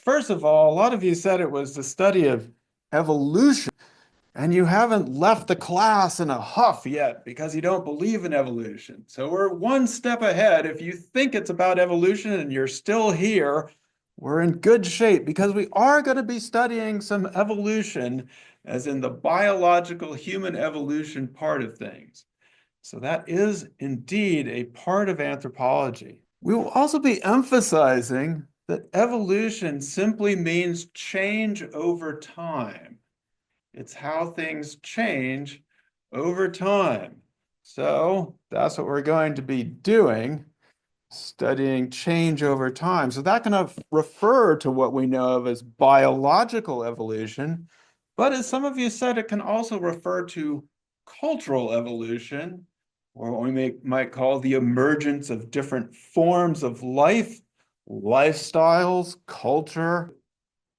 First of all, a lot of you said it was the study of evolution, and you haven't left the class in a huff yet because you don't believe in evolution. So we're one step ahead. If you think it's about evolution and you're still here, we're in good shape because we are going to be studying some evolution, as in the biological human evolution part of things. So that is indeed a part of anthropology. We will also be emphasizing that evolution simply means change over time. It's how things change over time. So that's what we're going to be doing, studying change over time. So that can refer to what we know of as biological evolution, but as some of you said, it can also refer to cultural evolution, or what we might call the emergence of different forms of life, lifestyles, culture.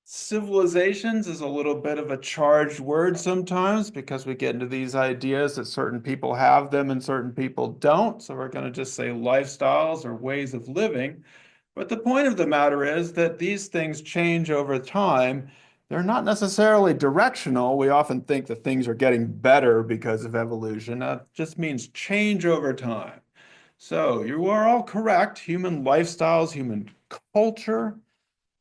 Civilizations is a little bit of a charged word sometimes because we get into these ideas that certain people have them and certain people don't. So we're going to just say lifestyles or ways of living. But the point of the matter is that these things change over time. They're not necessarily directional. We often think that things are getting better because of evolution. That just means change over time. So you are all correct. Human lifestyles, human culture.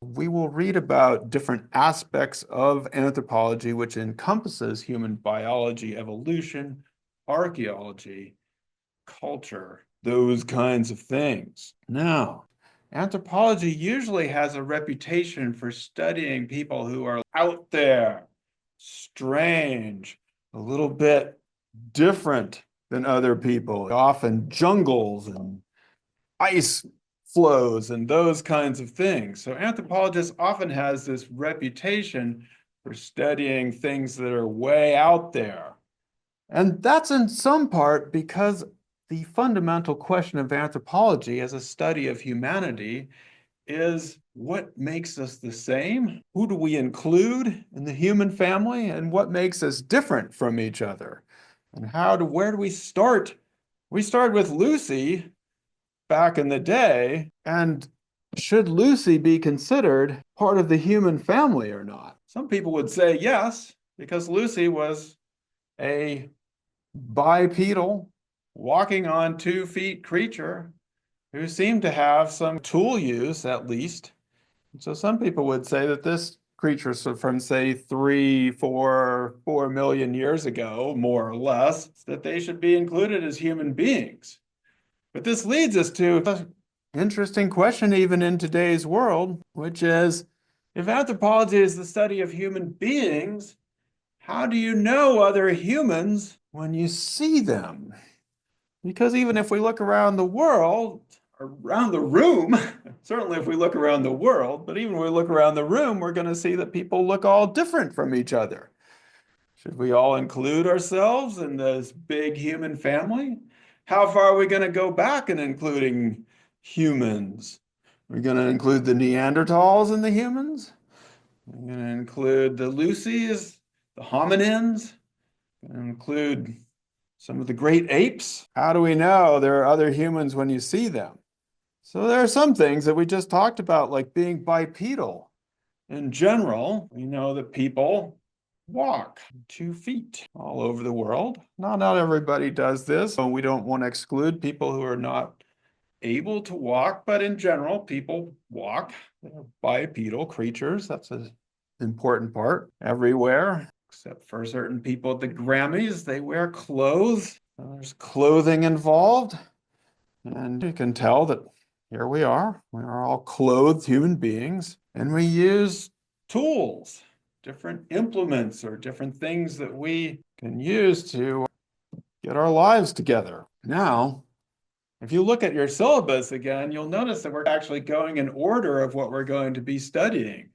We will read about different aspects of anthropology, which encompasses human biology, evolution, archaeology, culture, those kinds of things. Now, anthropology usually has a reputation for studying people who are out there, strange, a little bit different than other people, often jungles and ice flows and those kinds of things. So anthropologists often has this reputation for studying things that are way out there. And that's in some part because the fundamental question of anthropology as a study of humanity is what makes us the same? Who do we include in the human family? And what makes us different from each other? And where do we start? We start with Lucy back in the day, and should Lucy be considered part of the human family or not? Some people would say yes, because Lucy was a bipedal, walking on 2 feet creature who seemed to have some tool use at least. So some people would say that this creature from say 4 million years ago, more or less, that they should be included as human beings. But this leads us to an interesting question even in today's world, which is, if anthropology is the study of human beings, how do you know other humans when you see them? Because even if we look around the world, around the room, certainly if we look around the world, but even when we look around the room, we're going to see that people look all different from each other. Should we all include ourselves in this big human family? How far are we going to go back in including humans? We're going to include the Neanderthals in the humans? We're going to include the Lucies, the hominins? We're going to include some of the great apes? How do we know there are other humans when you see them? So there are some things that we just talked about, like being bipedal. In general, we know that people walk 2 feet all over the world. Not everybody does this. So we don't want to exclude people who are not able to walk, but in general, people walk. They're bipedal creatures. That's an important part everywhere, except for certain people at the Grammys. They wear clothes. There's clothing involved. And you can tell that here we are. We are all clothed human beings, and we use tools, different implements or different things that we can use to get our lives together. Now, if you look at your syllabus again, you'll notice that we're actually going in order of what we're going to be studying.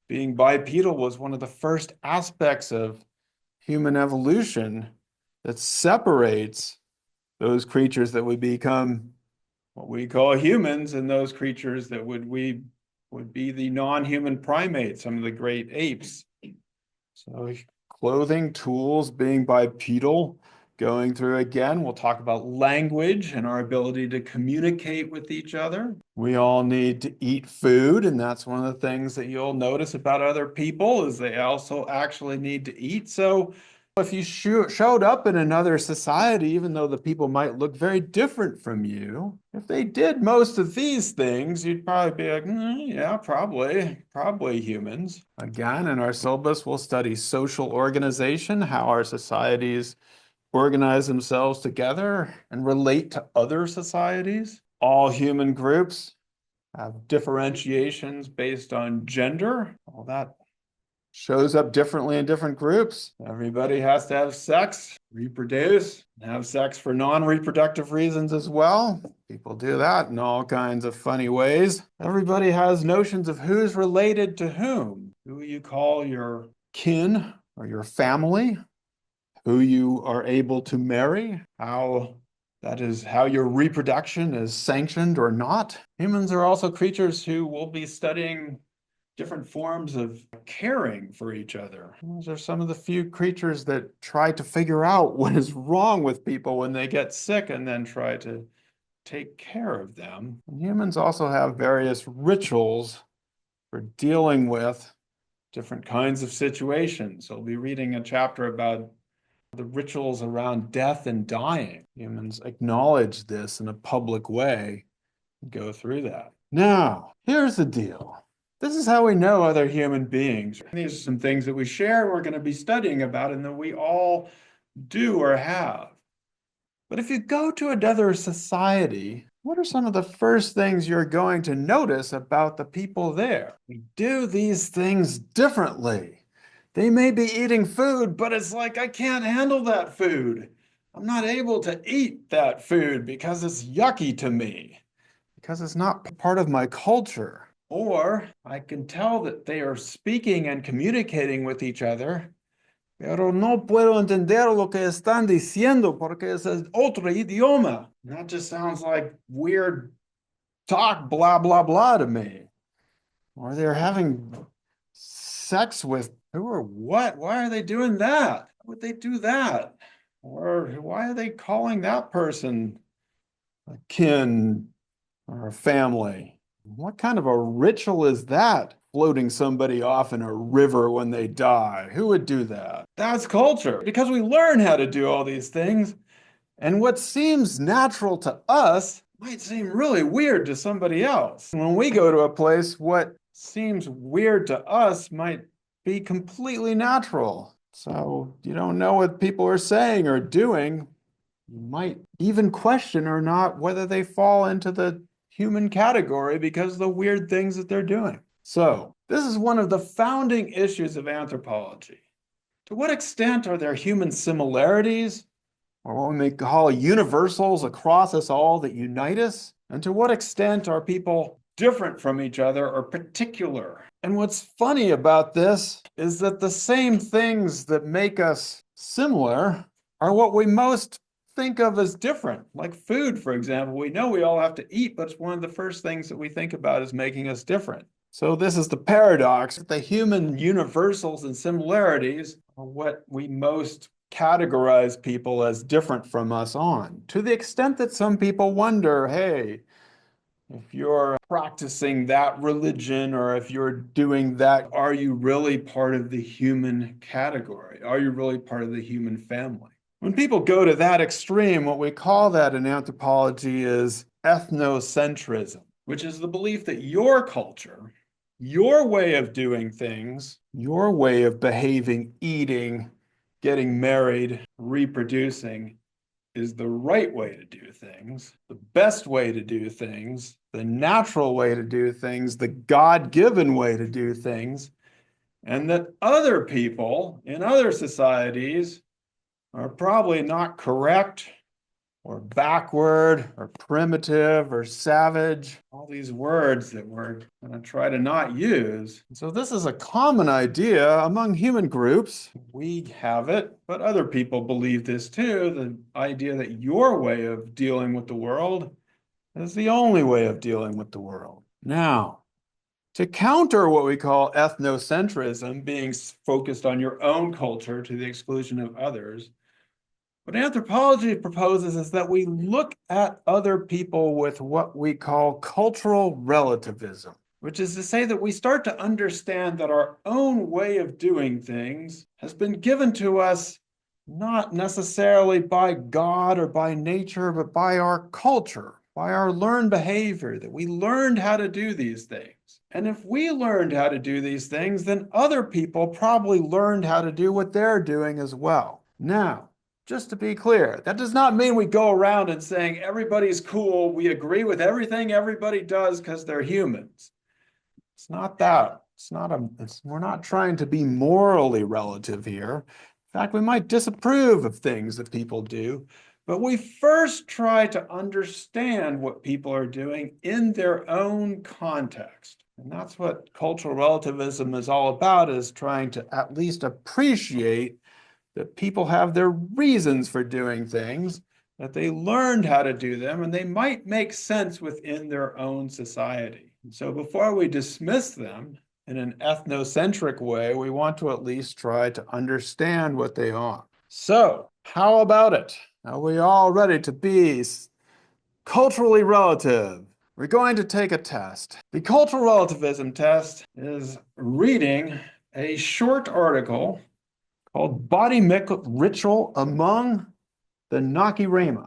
Being bipedal was one of the first aspects of human evolution that separates those creatures that would become what we call humans and those creatures that would be the non-human primates, some of the great apes. So clothing, tools, being bipedal, Going through again, we'll talk about language and our ability to communicate with each other. We all need to eat food, and that's one of the things that you'll notice about other people is they also actually need to eat. So if you showed up in another society, even though the people might look very different from you, if they did most of these things, you'd probably be like, yeah, probably humans. Again, in our syllabus, we'll study social organization, how our societies organize themselves together and relate to other societies. All human groups have differentiations based on gender. All that shows up differently in different groups. Everybody has to have sex, reproduce, have sex for non-reproductive reasons as well. People do that in all kinds of funny ways. Everybody has notions of who's related to whom, who you call your kin or your family, who you are able to marry, how your reproduction is sanctioned or not. Humans are also creatures who will be studying different forms of caring for each other. Those are some of the few creatures that try to figure out what is wrong with people when they get sick and then try to take care of them. And humans also have various rituals for dealing with different kinds of situations. So we'll be reading a chapter about the rituals around death and dying. Humans acknowledge this in a public way and go through that. Now, here's the deal. This is how we know other human beings. These are some things that we share, we're going to be studying about, and that we all do or have. But if you go to another society, what are some of the first things you're going to notice about the people there? We do these things differently. They may be eating food, but it's like, I can't handle that food. I'm not able to eat that food because it's yucky to me, because it's not part of my culture. Or I can tell that they are speaking and communicating with each other, pero no puedo entender lo que están diciendo porque es otro idioma. That just sounds like weird talk, blah, blah, blah to me. Or they're having sex with who or what? Why are they doing that? Why would they do that? Or why are they calling that person a kin or a family? What kind of a ritual is that? Floating somebody off in a river when they die. Who would do that? That's culture, because we learn how to do all these things. And what seems natural to us might seem really weird to somebody else. When we go to a place, what seems weird to us might be completely natural. So you don't know what people are saying or doing. You might even question or not whether they fall into the human category because of the weird things that they're doing. So this is one of the founding issues of anthropology. To what extent are there human similarities, or what we may call universals across us all that unite us? And to what extent are people different from each other or particular? And what's funny about this is that the same things that make us similar are what we most think of as different. Like food, for example. We know we all have to eat, but it's one of the first things that we think about as making us different. So this is the paradox. The human universals and similarities are what we most categorize people as different from us on, to the extent that some people wonder, hey, if you're practicing that religion or if you're doing that, are you really part of the human category? Are you really part of the human family? When people go to that extreme, what we call that in anthropology is ethnocentrism, which is the belief that your culture, your way of doing things, your way of behaving, eating, getting married, reproducing is the right way to do things, the best way to do things, the natural way to do things, the God-given way to do things, and that other people in other societies are probably not correct or backward or primitive or savage, all these words that we're going to try to not use. So this is a common idea among human groups. We have it, but other people believe this too, the idea that your way of dealing with the world is the only way of dealing with the world. Now, to counter what we call ethnocentrism, being focused on your own culture to the exclusion of others, What anthropology proposes is that we look at other people with what we call cultural relativism, which is to say that we start to understand that our own way of doing things has been given to us not necessarily by God or by nature, but by our culture, by our learned behavior, that we learned how to do these things. And if we learned how to do these things, then other people probably learned how to do what they're doing as well. Now, just to be clear, that does not mean we go around and saying everybody's cool, we agree with everything everybody does because they're humans. It's not that. We're not trying to be morally relative here. In fact, we might disapprove of things that people do, but we first try to understand what people are doing in their own context. And that's what cultural relativism is all about, is trying to at least appreciate that people have their reasons for doing things, that they learned how to do them, and they might make sense within their own society. So before we dismiss them in an ethnocentric way, we want to at least try to understand what they are. So, how about it? Are we all ready to be culturally relative? We're going to take a test. The cultural relativism test is reading a short article called Body Ritual Among the Nakirema.